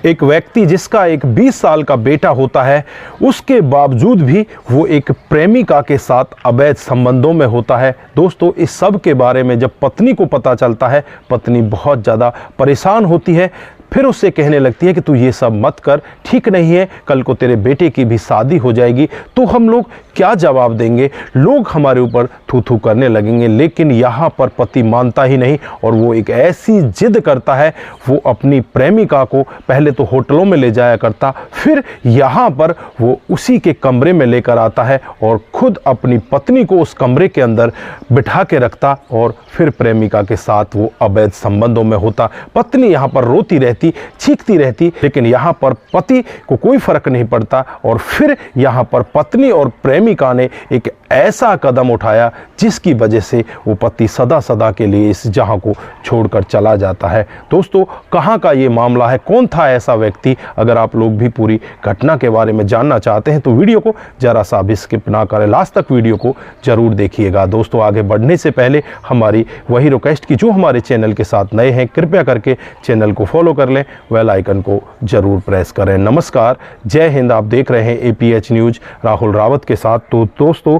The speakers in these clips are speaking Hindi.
एक व्यक्ति जिसका एक 20 साल का बेटा होता है, उसके बावजूद भी वो एक प्रेमिका के साथ अवैध संबंधों में होता है। दोस्तों, इस सब के बारे में जब पत्नी को पता चलता है, पत्नी बहुत ज़्यादा परेशान होती है। फिर उससे कहने लगती है कि तू ये सब मत कर, ठीक नहीं है, कल को तेरे बेटे की भी शादी हो जाएगी तो हम लोग क्या जवाब देंगे, लोग हमारे ऊपर थू थू करने लगेंगे। लेकिन यहाँ पर पति मानता ही नहीं और वो एक ऐसी जिद करता है, वो अपनी प्रेमिका को पहले तो होटलों में ले जाया करता, फिर यहाँ पर वो उसी के कमरे में लेकर आता है और खुद अपनी पत्नी को उस कमरे के अंदर बिठा के रखता और फिर प्रेमिका के साथ वो अवैध संबंधों में होता। पत्नी यहाँ पर रोती रहती, चीखती रहती, लेकिन यहाँ पर पति को कोई फर्क नहीं पड़ता। और फिर यहाँ पर पत्नी और प्रेमिका ने एक ऐसा कदम उठाया जिसकी वजह से वो पति सदा सदा के लिए इस जहां को छोड़कर चला जाता है। दोस्तों, कहां का ये मामला है, कौन था ऐसा व्यक्ति? अगर आप लोग भी पूरी घटना के बारे में जानना चाहते हैं तो वीडियो को जरा सा भी स्किप ना करें, लास्ट तक वीडियो को जरूर देखिएगा। दोस्तों, आगे बढ़ने से पहले हमारी वही रिक्वेस्ट की जो हमारे चैनल के साथ नए हैं, कृपया करके चैनल को फॉलो कर लें, बेल आइकन को जरूर प्रेस करें। नमस्कार, जय हिंद। आप देख रहे हैं APH न्यूज राहुल रावत के साथ। तो दोस्तों,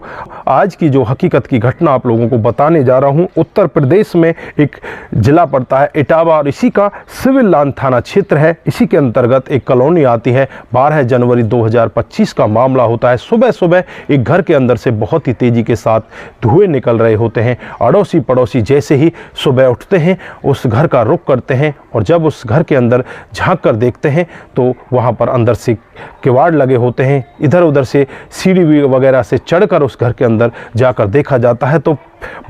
आज की जो हकीकत की घटना आप लोगों को बताने जा रहा हूं, उत्तर प्रदेश में एक जिला पड़ता है इटावा और इसी का सिविल लाइन थाना क्षेत्र है। इसी के अंतर्गत एक कॉलोनी आती है। 12 जनवरी 2025 का मामला होता है। सुबह सुबह एक घर के अंदर से बहुत ही तेजी के साथ धुएं निकल रहे होते हैं। अड़ोसी पड़ोसी जैसे ही सुबह उठते हैं, उस घर का रुख करते हैं और जब उस घर के अंदर झांक कर देखते हैं तो वहां पर अंदर से किवाड़ लगे होते हैं। इधर उधर से सीढ़ी वगैरह से चढ़कर उस घर के अंदर जाकर देखा जाता है तो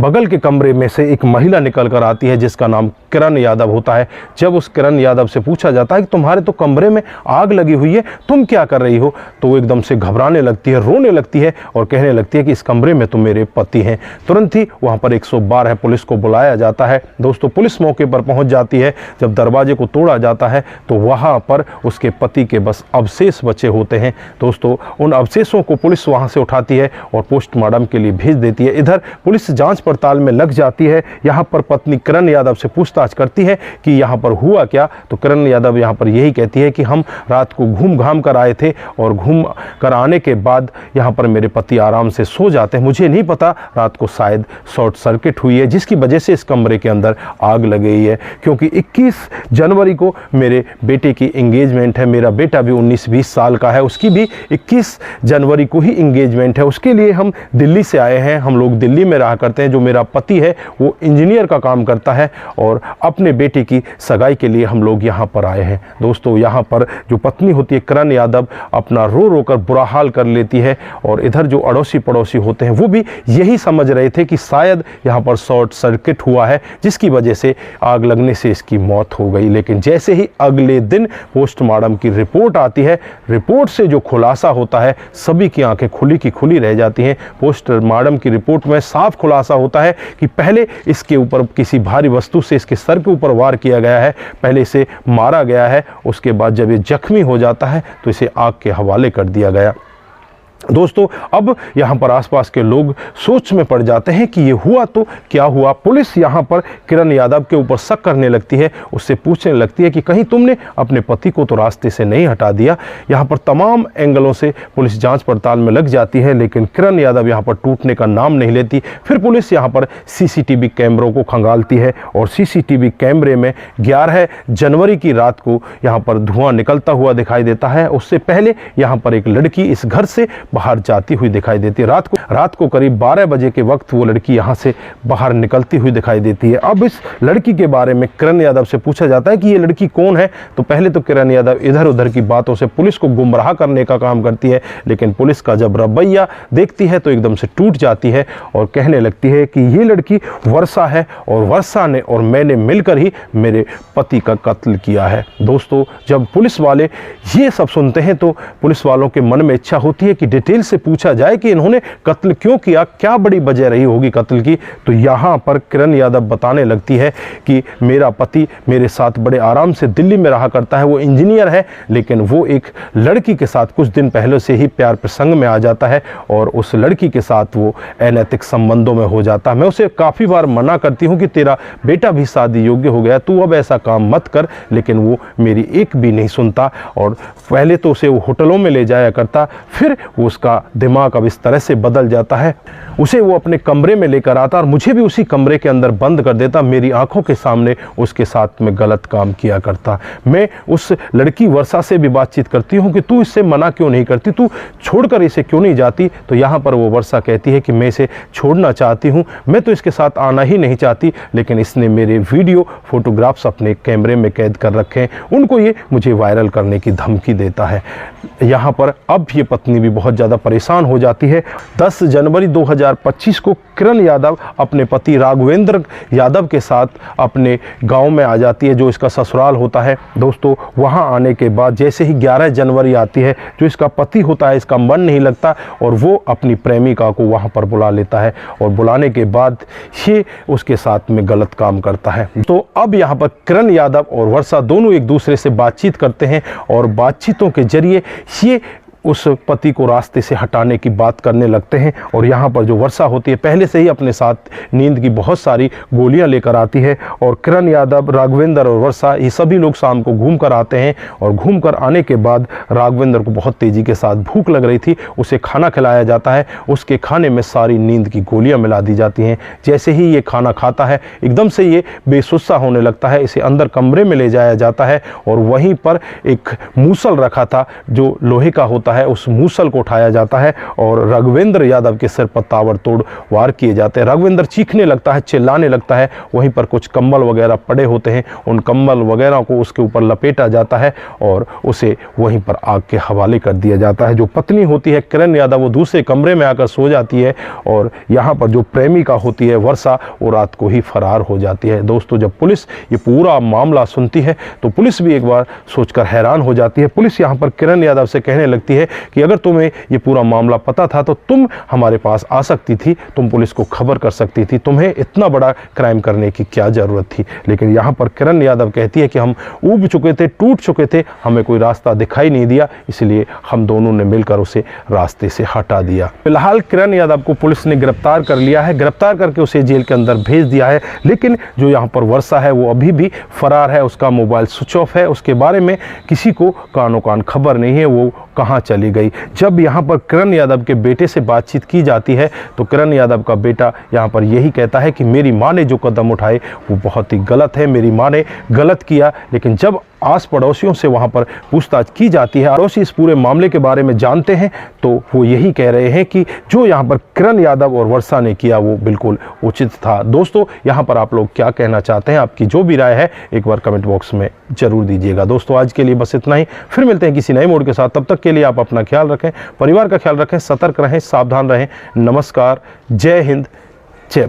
बगल के कमरे में से एक महिला निकल कर आती है जिसका नाम किरण यादव होता है। जब उस किरण यादव से पूछा जाता है कि तुम्हारे तो कमरे में आग लगी हुई है, तुम क्या कर रही हो, तो वो एकदम से घबराने लगती है, रोने लगती है और कहने लगती है कि इस कमरे में तो मेरे पति हैं। तुरंत ही वहां पर 112 पुलिस को बुलाया जाता है। दोस्तों, पुलिस मौके पर पहुंच जाती है। जब दरवाजे को तोड़ा जाता है तो वहां पर उसके पति के बस अवशेष बचे होते हैं। दोस्तों, उन अवशेषों को पुलिस वहां से उठाती है और पोस्टमार्टम के लिए भेज देती है। इधर पुलिस जांच पड़ताल में लग जाती है। यहाँ पर पत्नी किरण यादव से पूछताछ करती है कि यहाँ पर हुआ क्या, तो किरण यादव यहाँ पर यही कहती है कि हम रात को घूम घाम कर आए थे और घूम कर आने के बाद यहाँ पर मेरे पति आराम से सो जाते हैं। मुझे नहीं पता, रात को शायद शॉर्ट सर्किट हुई है जिसकी वजह से इस कमरे के अंदर आग लग गई है। क्योंकि 21 जनवरी को मेरे बेटे की एंगेजमेंट है। मेरा बेटा भी 19-20 साल का है, उसकी भी 21 जनवरी को ही एंगेजमेंट है। उसके लिए हम दिल्ली से आए हैं। हम लोग दिल्ली में रहा करते हैं। जो मेरा पति है वो इंजीनियर का काम करता है और अपने बेटे की सगाई के लिए हम लोग यहाँ पर आए हैं। दोस्तों, यहाँ पर जो पत्नी होती है किरण यादव अपना रो रो कर बुरा हाल कर लेती है और इधर जो अड़ोसी पड़ोसी होते हैं वो भी यही समझ रहे थे कि शायद यहाँ पर शॉर्ट सर्किट हुआ है जिसकी वजह से आग लगने से इसकी मौत हो गई। लेकिन जैसे ही अगले दिन पोस्टमार्टम की रिपोर्ट आती है, रिपोर्ट से जो खुलासा होता है, सभी की आंखें खुली की खुली रह जाती हैं। पोस्टमार्टम की रिपोर्ट में साफ खुलासा होता है कि पहले इसके ऊपर किसी भारी वस्तु से इसके सर के ऊपर वार किया गया है, पहले इसे मारा गया है, उसके बाद जब ये जख्मी हो जाता है तो इसे आग के हवाले कर दिया गया। दोस्तों, अब यहाँ पर आसपास के लोग सोच में पड़ जाते हैं कि ये हुआ तो क्या हुआ। पुलिस यहाँ पर किरण यादव के ऊपर शक करने लगती है, उससे पूछने लगती है कि कहीं तुमने अपने पति को तो रास्ते से नहीं हटा दिया। यहाँ पर तमाम एंगलों से पुलिस जांच पड़ताल में लग जाती है, लेकिन किरण यादव यहाँ पर टूटने का नाम नहीं लेती। फिर पुलिस यहाँ पर CCTV कैमरों को खंगालती है और CCTV कैमरे में 11 जनवरी की रात को यहाँ पर धुआं निकलता हुआ दिखाई देता है। उससे पहले यहाँ पर एक लड़की इस घर से बाहर जाती हुई दिखाई देती है। रात को करीब 12 बजे के वक्त वो लड़की यहाँ से बाहर निकलती हुई दिखाई देती है। अब इस लड़की के बारे में किरण यादव से पूछा जाता है कि ये लड़की कौन है, तो पहले तो किरण यादव इधर उधर की बातों से पुलिस को गुमराह करने का काम करती है, लेकिन पुलिस का जब रवैया देखती है तो एकदम से टूट जाती है और कहने लगती है कि ये लड़की वर्षा है और वर्षा ने और मैंने मिलकर ही मेरे पति का कत्ल किया है। दोस्तों, जब पुलिस वाले ये सब सुनते हैं तो पुलिस वालों के मन में इच्छा होती है कि डिटेल से पूछा जाए कि इन्होंने कत्ल क्यों किया, क्या बड़ी वजह रही होगी कत्ल की, तो यहाँ पर किरण यादव बताने लगती है कि मेरा पति मेरे साथ बड़े आराम से दिल्ली में रहा करता है, वो इंजीनियर है, लेकिन वो एक लड़की के साथ कुछ दिन पहले से ही प्यार प्रसंग में आ जाता है और उस लड़की के साथ वो अनैतिक संबंधों में हो जाता है। मैं उसे काफ़ी बार मना करती हूँ कि तेरा बेटा भी शादी योग्य हो गया, तू अब ऐसा काम मत कर, लेकिन वो मेरी एक भी नहीं सुनता। और पहले तो उसे वो होटलों में ले जाया करता, फिर वो उसका दिमाग अब इस तरह से बदल जाता है, उसे वो अपने कमरे में लेकर आता और मुझे भी उसी कमरे के अंदर बंद कर देता, मेरी आंखों के सामने उसके साथ में गलत काम किया करता। मैं उस लड़की वर्षा से भी बातचीत करती हूँ कि तू इससे मना क्यों नहीं करती, तू छोड़कर इसे क्यों नहीं जाती, तो यहाँ पर वो वर्षा कहती है कि मैं इसे छोड़ना चाहती हूँ, मैं तो इसके साथ आना ही नहीं चाहती, लेकिन इसने मेरे वीडियो फोटोग्राफ्स अपने कैमरे में कैद कर रखे हैं, उनको ये मुझे वायरल करने की धमकी देता है। यहाँ पर अब ये पत्नी भी बहुत ज़्यादा परेशान हो जाती है। 10 जनवरी 2025 को किरण यादव अपने पति राघवेंद्र यादव के साथ अपने गांव में आ जाती है, जो इसका ससुराल होता है। दोस्तों, वहां आने के बाद जैसे ही 11 जनवरी आती है, जो इसका पति होता है, इसका मन नहीं लगता और वो अपनी प्रेमिका को वहां पर बुला लेता है और बुलाने के बाद ये उसके साथ में गलत काम करता है। तो अब यहाँ पर किरण यादव और वर्षा दोनों एक दूसरे से बातचीत करते हैं और बातचीतों के जरिए ये उस पति को रास्ते से हटाने की बात करने लगते हैं। और यहाँ पर जो वर्षा होती है, पहले से ही अपने साथ नींद की बहुत सारी गोलियां लेकर आती है और किरण यादव, राघवेंद्र और वर्षा ये सभी लोग शाम को घूम कर आते हैं और घूम कर आने के बाद राघवेंद्र को बहुत तेज़ी के साथ भूख लग रही थी, उसे खाना खिलाया जाता है। उसके खाने में सारी नींद की गोलियाँ मिला दी जाती हैं। जैसे ही ये खाना खाता है, एकदम से ये बेसुस्सा होने लगता है, इसे अंदर कमरे में ले जाया जाता है और वहीं पर एक मूसल रखा था जो लोहे का होता है, उस मूसल को उठाया जाता है और राघवेंद्र यादव के सिर पर ताबड़तोड़ वार किए जाते हैं। राघवेंद्र चीखने लगता है, चिल्लाने लगता है। वहीं पर कुछ कंबल वगैरह पड़े होते हैं, उन कंबल वगैरह को उसके ऊपर लपेटा जाता है और उसे वहीं पर आग के हवाले कर दिया जाता है। जो पत्नी होती है किरण यादव, वो दूसरे कमरे में आकर सो जाती है और यहाँ पर जो प्रेमिका होती है वर्षा, वो रात को ही फरार हो जाती है। दोस्तों, जब पुलिस ये पूरा मामला सुनती है तो पुलिस भी एक बार सोचकर हैरान हो जाती है। पुलिस यहाँ पर किरण यादव से कहने लगती है कि अगर तुम्हें ये पूरा मामला पता था तो तुम हमारे पास आ सकती थी, तुम पुलिस को खबर कर सकती थी, तुम्हें इतना बड़ा क्राइम करने की क्या ज़रूरत थी। लेकिन यहाँ पर किरण यादव कहती है कि हम ऊब चुके थे, टूट चुके थे, हमें कोई रास्ता दिखाई नहीं दिया, इसलिए हम दोनों ने मिलकर उसे रास्ते से हटा दिया। फिलहाल किरण यादव को पुलिस ने गिरफ्तार कर लिया है, गिरफ्तार करके उसे जेल के अंदर भेज दिया है। लेकिन जो यहाँ पर वर्षा है वो अभी भी फरार है, उसका मोबाइल स्विच ऑफ है, उसके बारे में किसी को कानो कान खबर नहीं है वो कहाँ चली गई। जब यहाँ पर किरण यादव के बेटे से बातचीत की जाती है तो किरण यादव का बेटा यहाँ पर यही कहता है कि मेरी माँ ने जो कदम उठाए वो बहुत ही गलत है, मेरी माँ ने गलत किया। लेकिन जब आस पड़ोसियों से वहाँ पर पूछताछ की जाती है, पड़ोसी इस पूरे मामले के बारे में जानते हैं, तो वो यही कह रहे हैं कि जो यहाँ पर किरण यादव और वर्षा ने किया वो बिल्कुल उचित था। दोस्तों, यहाँ पर आप लोग क्या कहना चाहते हैं, आपकी जो भी राय है एक बार कमेंट बॉक्स में जरूर दीजिएगा। दोस्तों, आज के लिए बस इतना ही, फिर मिलते हैं किसी नए मोड के साथ। तब तक के लिए आप अपना ख्याल रखें, परिवार का ख्याल रखें, सतर्क रहें, सावधान रहें। नमस्कार, जय हिंद,